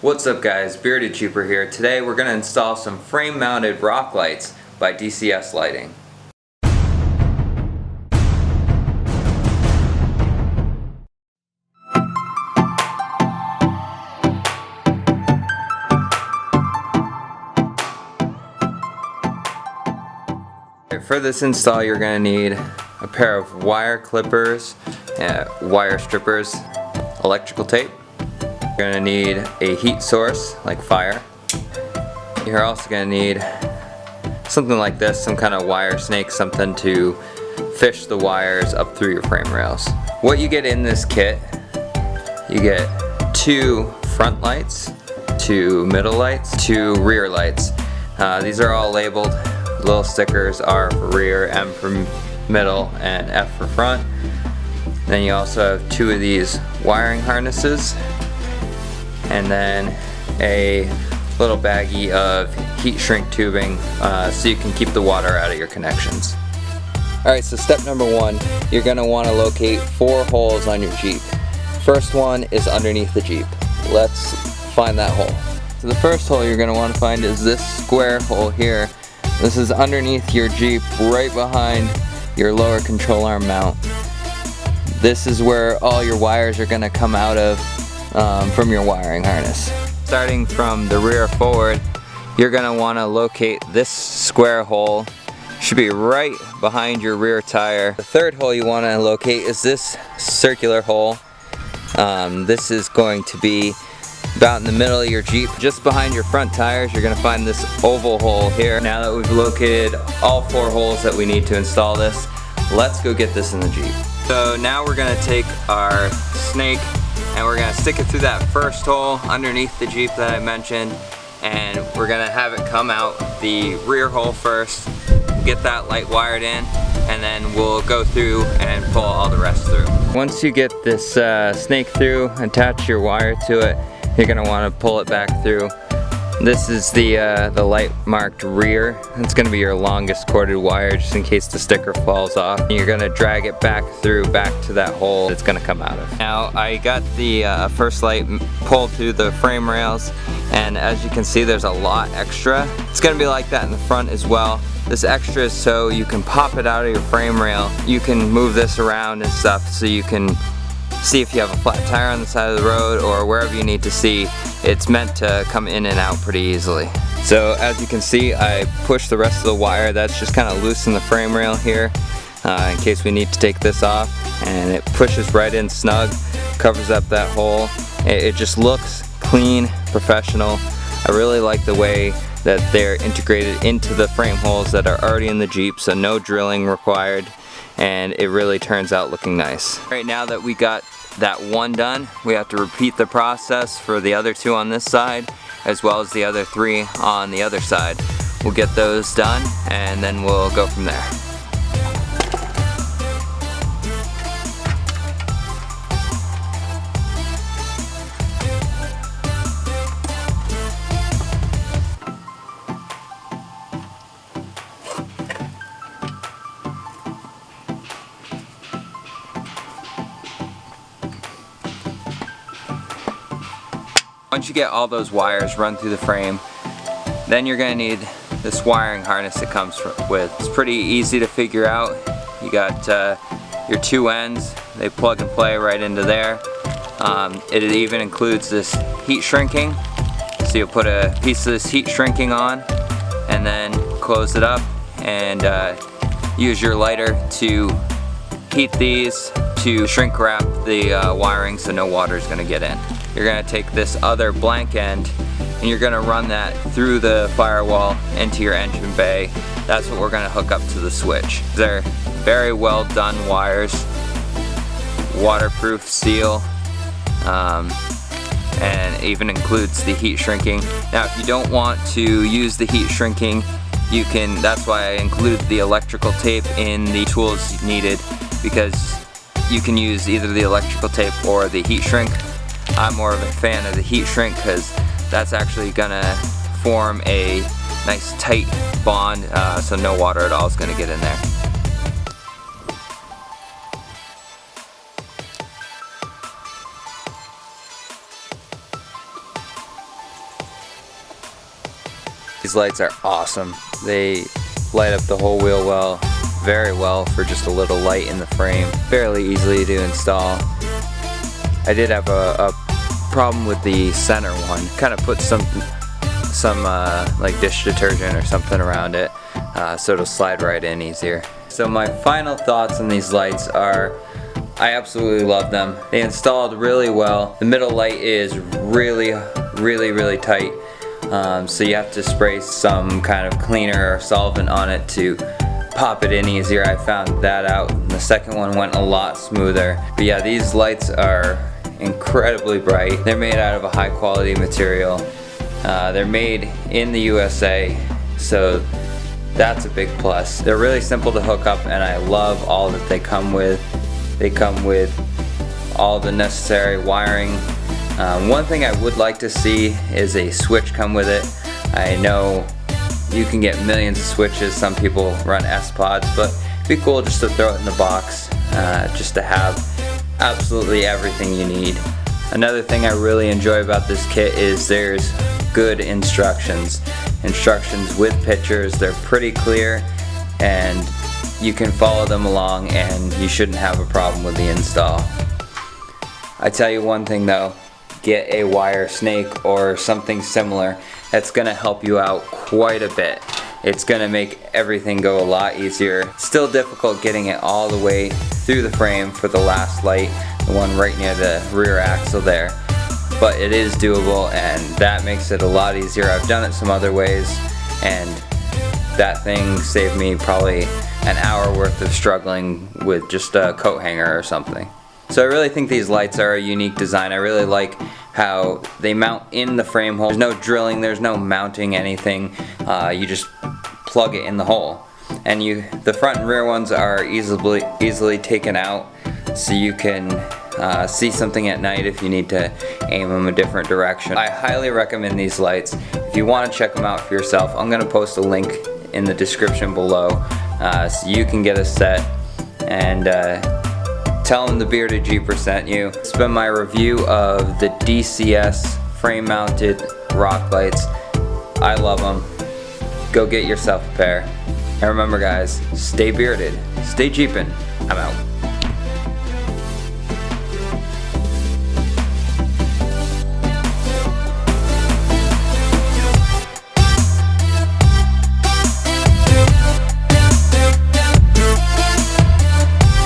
What's up guys, Bearded Cheaper here. Today we're going to install some frame mounted rock lights by DCS Lighting. For this install you're going to need a pair of wire clippers, wire strippers, electrical tape. You're going to need a heat source like fire. You're also going to need something like this, some kind of wire snake, something to fish the wires up through your frame rails. What you get in this kit, you get 2 front lights, 2 middle lights, 2 rear lights. These are all labeled. Little stickers, R for rear, M for middle, and F for front. Then you also have 2 of these wiring harnesses, and then a little baggie of heat shrink tubing so you can keep the water out of your connections. Alright, so step number 1, you're going to want to locate 4 holes on your Jeep. First one is underneath the Jeep. Let's find that hole. So the first hole you're going to want to find is this square hole here. This is underneath your Jeep, right behind your lower control arm mount. This is where all your wires are going to come out of from your wiring harness. Starting from the rear forward, you're going to want to locate this square hole. Should be right behind your rear tire. The third hole you want to locate is this circular hole. This is going to be about in the middle of your Jeep. Just behind your front tires, you're going to find this oval hole here. Now that we've located all 4 holes that we need to install this, let's go get this in the Jeep. So now we're going to take our snake and we're going to stick it through that first hole underneath the Jeep that I mentioned, and we're going to have it come out the rear hole first, get that light wired in, and then we'll go through and pull all the rest through. Once you get this snake through, attach your wire to it, you're going to want to pull it back through. This is the light marked rear. It's going to be your longest corded wire just in case the sticker falls off. And you're going to drag it back through, back to that hole it's going to come out of. Now I got the first light pulled through the frame rails, and as you can see there's a lot extra. It's going to be like that in the front as well. This extra is so you can pop it out of your frame rail. You can move this around and stuff so you can see if you have a flat tire on the side of the road or wherever you need to see. It's meant to come in and out pretty easily. So as you can see, I pushed the rest of the wire. That's just kind of loose in the frame rail here in case we need to take this off, and it pushes right in snug, covers up that hole. It just looks clean, professional. I really like the way that they're integrated into the frame holes that are already in the Jeep, so no drilling required, and it really turns out looking nice. Right now that we got that one done, we have to repeat the process for the other 2 on this side as well as the other 3 on the other side. We'll get those done and then we'll go from there. Once you get all those wires run through the frame, then you're going to need this wiring harness it comes with. It's pretty easy to figure out. You got your 2 ends, they plug and play right into there. It even includes this heat shrinking, so you'll put a piece of this heat shrinking on and then close it up and use your lighter to heat these to shrink wrap the wiring so no water is going to get in. You're going to take this other blank end and you're going to run that through the firewall into your engine bay. That's what we're going to hook up to the switch. They're very well done wires, waterproof seal, and even includes the heat shrinking. Now if you don't want to use the heat shrinking, you can, that's why I include the electrical tape in the tools needed, because you can use either the electrical tape or the heat shrink. I'm more of a fan of the heat shrink because that's actually gonna form a nice tight bond, so no water at all is gonna get in there. These lights are awesome. They light up the whole wheel well, very well for just a little light in the frame. Fairly easily to install. I did have a problem with the center one. Kind of put some like dish detergent or something around it so it'll slide right in easier. So my final thoughts on these lights are, I absolutely love them. They installed really well. The middle light is really tight. So you have to spray some kind of cleaner or solvent on it to pop it in easier. I found that out. And the second one went a lot smoother. But yeah, these lights are incredibly bright. They're made out of a high quality material. They're made in the USA, so that's a big plus. They're really simple to hook up, and I love all that they come with. They come with all the necessary wiring. One thing I would like to see is a switch come with it. I know you can get millions of switches. Some people run S-Pods, but it'd be cool just to throw it in the box, just to have absolutely everything you need. Another thing I really enjoy about this kit is there's good instructions. Instructions with pictures. They're pretty clear and you can follow them along and you shouldn't have a problem with the install. I tell you one thing though, get a wire snake or something similar. That's gonna help you out quite a bit. It's gonna make everything go a lot easier. Still difficult getting it all the way through the frame for the last light, the one right near the rear axle there. But it is doable, and that makes it a lot easier. I've done it some other ways, and that thing saved me probably an hour worth of struggling with just a coat hanger or something. So I really think these lights are a unique design. I really like how they mount in the frame hole. There's no drilling, there's no mounting anything. You just plug it in the hole. And the front and rear ones are easily taken out, so you can see something at night if you need to aim them a different direction. I highly recommend these lights. If you want to check them out for yourself, I'm going to post a link in the description below so you can get a set and tell them the Bearded Jeeper sent you. It's been my review of the DCS frame mounted rock lights. I love them. Go get yourself a pair. And remember guys, stay bearded, stay jeepin'. I'm out.